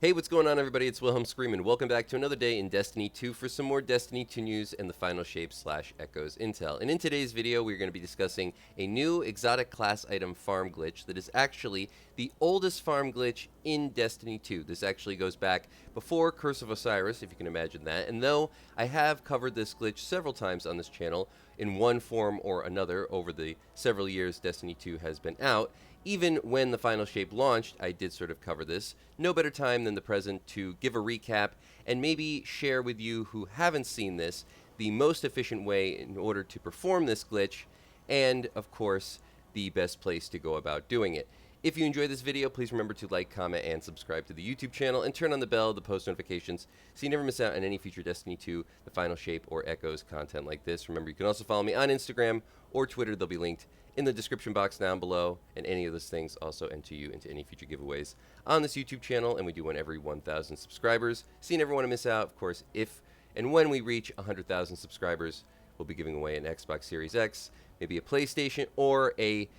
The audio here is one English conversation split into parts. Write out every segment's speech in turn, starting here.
Hey, what's going on, everybody? It's Wilhelm Screamin'. Welcome back to another day in Destiny 2 for some more Destiny 2 news and the Final Shape / Echoes intel. And in today's video, we're going to be discussing a new exotic class item farm glitch that is actually the oldest farm glitch in Destiny 2. This actually goes back before Curse of Osiris, if you can imagine that. And though I have covered this glitch several times on this channel in one form or another over the several years Destiny 2 has been out, even when the Final Shape launched, I did sort of cover this. No better time than the present to give a recap and maybe share with you who haven't seen this the most efficient way in order to perform this glitch and, of course, the best place to go about doing it. If you enjoyed this video, please remember to like, comment, and subscribe to the YouTube channel and turn on the bell to post notifications so you never miss out on any future Destiny 2, the Final Shape, or Echoes content like this. Remember, you can also follow me on Instagram or Twitter. They'll be linked in the description box down below, and any of those things also enter you into any future giveaways on this YouTube channel, and we do one every 1,000 subscribers. So you never want to miss out. Of course, if and when we reach 100,000 subscribers, we'll be giving away an Xbox Series X, maybe a PlayStation, or a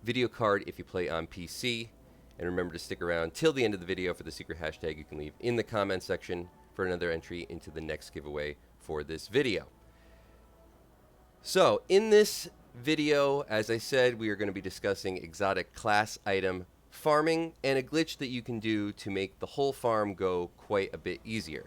video card if you play on PC. And remember to stick around till the end of the video for the secret hashtag you can leave in the comment section for another entry into the next giveaway for this video. So in this video, as I said, we are going to be discussing exotic class item farming and a glitch that you can do to make the whole farm go quite a bit easier.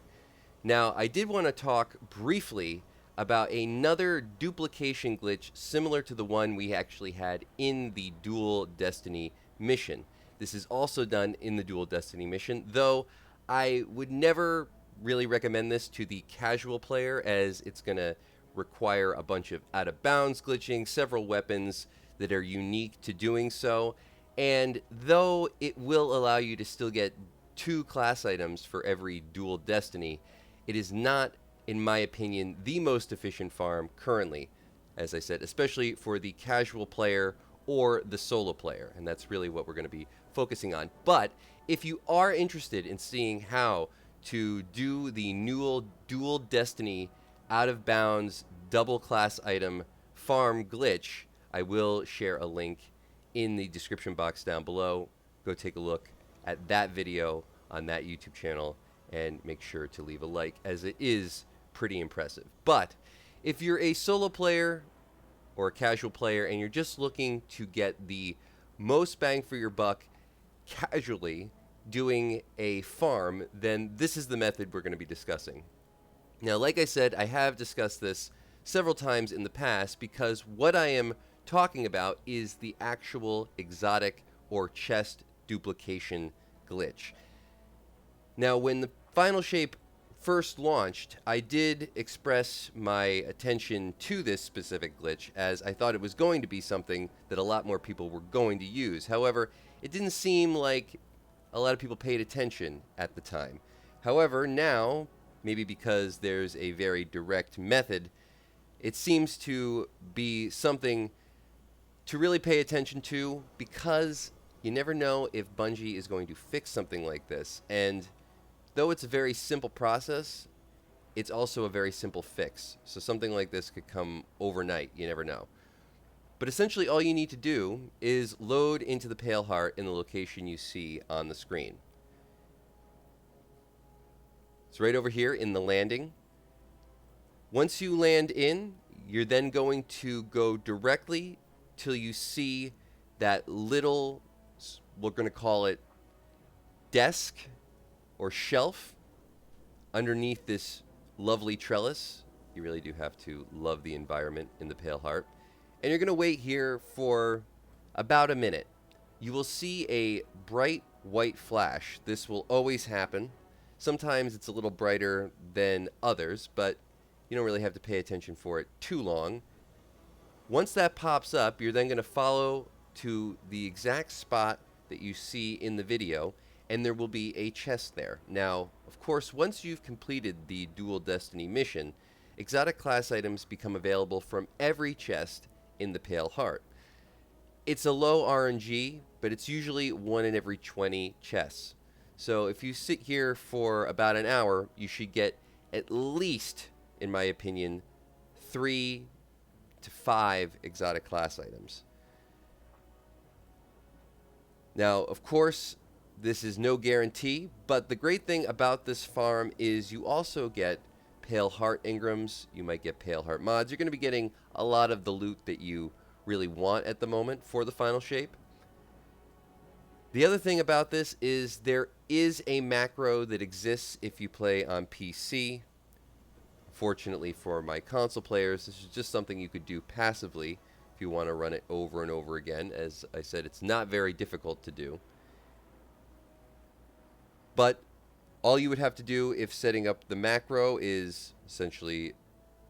Now, I did want to talk briefly about another duplication glitch similar to the one we actually had in the Dual Destiny mission. This is also done in the Dual Destiny mission, though I would never really recommend this to the casual player, as it's going to require a bunch of out-of-bounds glitching, several weapons that are unique to doing so, and though it will allow you to still get 2 class items for every Dual Destiny, it is not, in my opinion, the most efficient farm currently, as I said, especially for the casual player or the solo player, and that's really what we're going to be focusing on. But if you are interested in seeing how to do the new Dual Destiny out-of-bounds double class item farm glitch, I will share a link in the description box down below. Go take a look at that video on that YouTube channel and make sure to leave a like, as it is pretty impressive. But if you're a solo player or a casual player and you're just looking to get the most bang for your buck casually doing a farm, then this is the method we're going to be discussing. Now, like I said, I have discussed this several times in the past because what I am talking about is the actual exotic or chest duplication glitch. Now, when the Final Shape first launched, I did express my attention to this specific glitch, as I thought it was going to be something that a lot more people were going to use. However, it didn't seem like a lot of people paid attention at the time. However, now, maybe because there's a very direct method, it seems to be something to really pay attention to, because you never know if Bungie is going to fix something like this. And though it's a very simple process, it's also a very simple fix. So something like this could come overnight. You never know. But essentially all you need to do is load into the Pale Heart in the location you see on the screen. It's right over here in the landing. Once you land in, you're then going to go directly till you see that little, we're going to call it desk or shelf underneath this lovely trellis. You really do have to love the environment in the Pale Heart. And you're going to wait here for about a minute. You will see a bright white flash. This will always happen. Sometimes it's a little brighter than others, but you don't really have to pay attention for it too long. Once that pops up, you're then going to follow to the exact spot that you see in the video, and there will be a chest there. Now, of course, once you've completed the Dual Destiny mission, exotic class items become available from every chest in the Pale Heart. It's a low RNG, but it's usually 1 in every 20 chests. So if you sit here for about an hour, you should get at least, in my opinion, 3 to 5 exotic class items. Now, of course, This is no guarantee, but the great thing about this farm is you also get Pale Heart Engrams, you might get Pale Heart mods. You're going to be getting a lot of the loot that you really want at the moment for the Final Shape. The other thing about this is there is a macro that exists if you play on PC. Fortunately for my console players, this is just something you could do passively if you want to run it over and over again. As I said, it's not very difficult to do. But all you would have to do if setting up the macro is essentially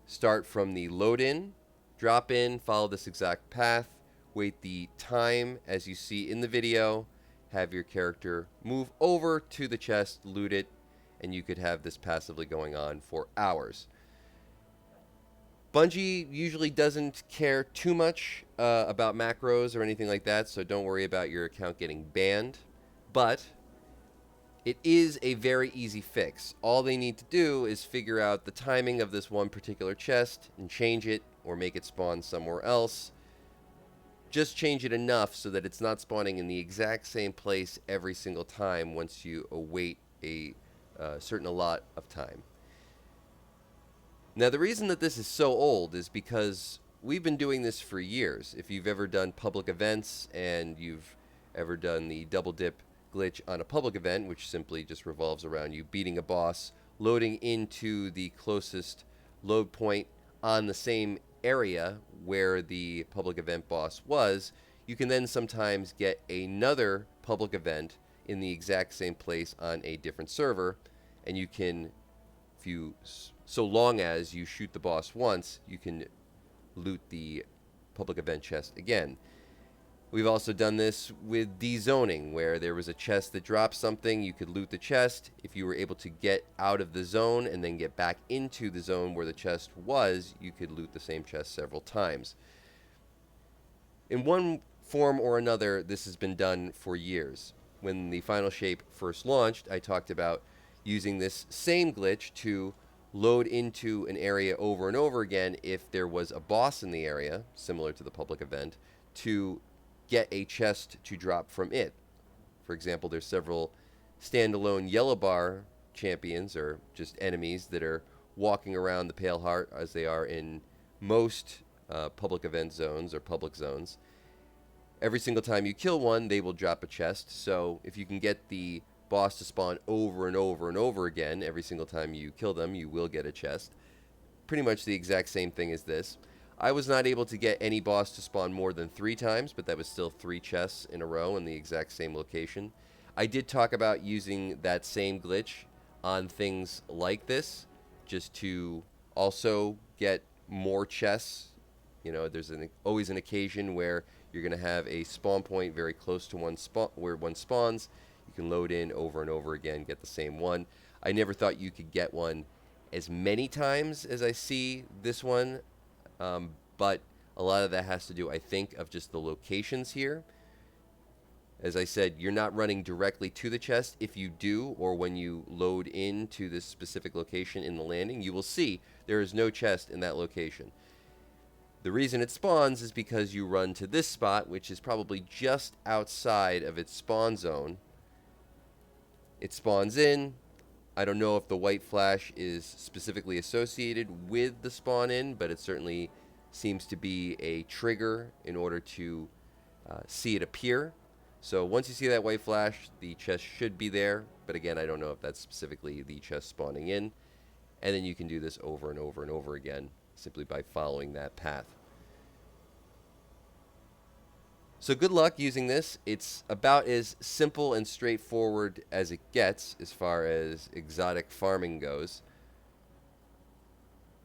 start from the load in, drop in, follow this exact path, wait the time as you see in the video, have your character move over to the chest, loot it, and you could have this passively going on for hours. Bungie usually doesn't care too much about macros or anything like that, so don't worry about your account getting banned. But it is a very easy fix. All they need to do is figure out the timing of this one particular chest and change it or make it spawn somewhere else. Just change it enough so that it's not spawning in the exact same place every single time once you await a certain allot of time. Now, the reason that this is so old is because we've been doing this for years. If you've ever done public events and you've ever done the double dip glitch on a public event, which simply just revolves around you beating a boss, loading into the closest load point on the same area where the public event boss was, you can then sometimes get another public event in the exact same place on a different server, and you can, if you, so long as you shoot the boss once, you can loot the public event chest again. We've also done this with dezoning, where there was a chest that dropped something, you could loot the chest. If you were able to get out of the zone and then get back into the zone where the chest was, you could loot the same chest several times. In one form or another, this has been done for years. When the Final Shape first launched, I talked about using this same glitch to load into an area over and over again if there was a boss in the area, similar to the public event, to get a chest to drop from it. For example, there's several standalone yellow bar champions or just enemies that are walking around the Pale Heart as they are in most public event zones or public zones. Every single time you kill one, they will drop a chest. So if you can get the boss to spawn over and over and over again, every single time you kill them, you will get a chest. Pretty much the exact same thing as this. I was not able to get any boss to spawn more than 3 times, but that was still 3 chests in a row in the exact same location. I did talk about using that same glitch on things like this, just to also get more chests. You know, there's always an occasion where you're going to have a spawn point very close to where one spawns. You can load in over and over again, get the same one. I never thought you could get one as many times as I see this one. But a lot of that has to do, I think, of just the locations here. As I said, you're not running directly to the chest. If you do, or when you load into this specific location in the landing, you will see there is no chest in that location. The reason it spawns is because you run to this spot, which is probably just outside of its spawn zone. It spawns in. I don't know if the white flash is specifically associated with the spawn in, but it certainly seems to be a trigger in order to see it appear. So once you see that white flash, the chest should be there, but again, I don't know if that's specifically the chest spawning in. And then you can do this over and over and over again simply by following that path. So good luck using this. It's about as simple and straightforward as it gets as far as exotic farming goes.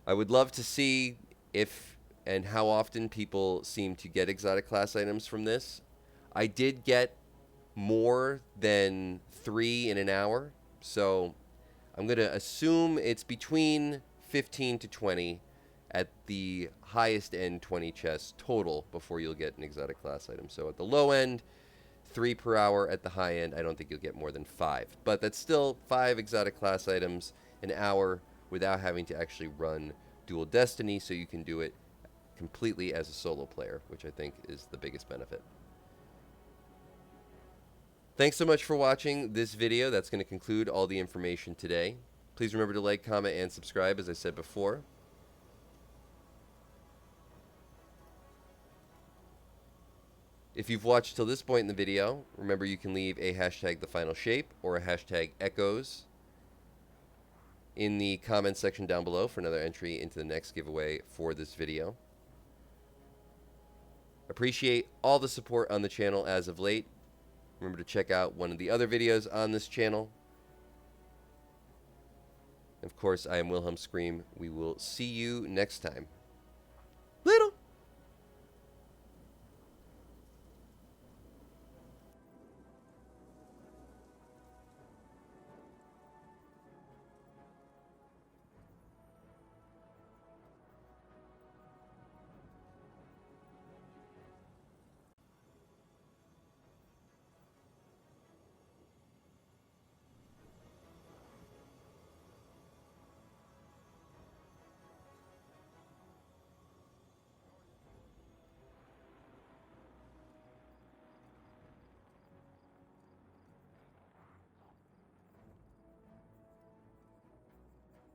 I would love to see if and how often people seem to get exotic class items from this. I did get more than 3 in an hour, so I'm going to assume it's between 15 to 20 at the highest end, 20 chests total before you'll get an exotic class item. So at the low end, 3 per hour. At the high end, I don't think you'll get more than 5. But that's still 5 exotic class items an hour without having to actually run dual Destiny, so you can do it completely as a solo player, which I think is the biggest benefit. Thanks so much for watching this video. That's going to conclude all the information today. Please remember to like, comment, and subscribe, as I said before. If you've watched till this point in the video, remember you can leave a hashtag The Final Shape or a hashtag Echoes in the comments section down below for another entry into the next giveaway for this video. Appreciate all the support on the channel as of late. Remember to check out one of the other videos on this channel. Of course, I am Wilhelm Scream. We will see you next time.